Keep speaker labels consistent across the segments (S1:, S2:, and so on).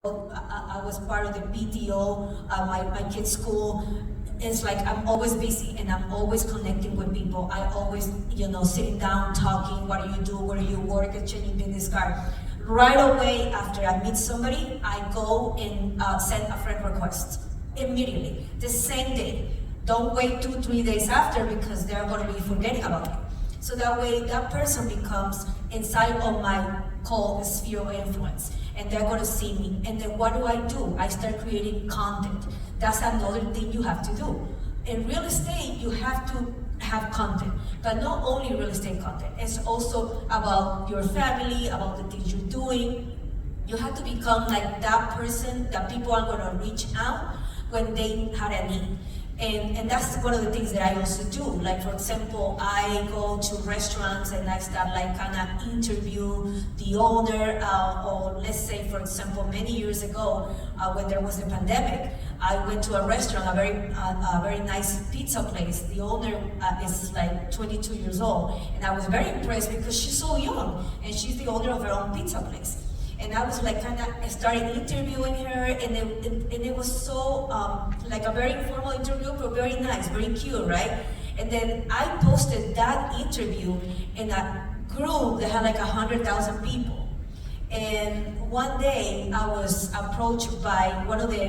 S1: I was part of the PTO, my kids' school. It's like I'm always busy and I'm always connecting with people. I always, sitting down, talking, what do you do, where do you work, exchanging business card. Right away after I meet somebody, I go and send a friend request immediately, the same day. Don't wait 2-3 days after because they're going to be forgetting about it. So that way, that person becomes inside of my sphere of influence, and they're going to see me. And then what do? I start creating content. That's another thing you have to do. In real estate, you have to have content, but not only real estate content. It's also about your family, about the things you're doing. You have to become like that person that people are going to reach out when they had a need. And that's one of the things that I also do. Like, for example, I go to restaurants and I start like kind of interview the owner, or let's say, for example, many years ago, when there was a pandemic, I went to a restaurant, a very nice pizza place. The owner is like 22 years old, and I was very impressed because she's so young, and she's the owner of her own pizza place. And I was like kind of started interviewing her, and it was so like a very informal interview, but very nice, very cute, right? And then I posted that interview in a group that had like 100,000 people. And one day I was approached by one of the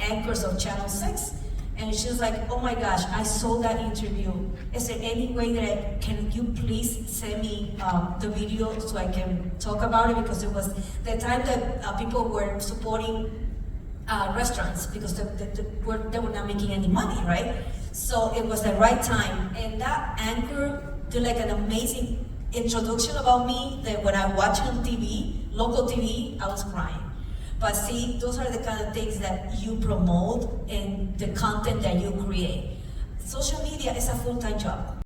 S1: anchors of Channel 6, and she was like, "Oh my gosh, I saw that interview. Is there any way that can you please send me the video so I can talk about it?" Because it was the time that people were supporting restaurants because they were not making any money, right? So it was the right time. And that anchor did like an amazing introduction about me that when I watch on TV, local TV, I was crying. But see, those are the kind of things that you promote and the content that you create. Social media is a full-time job.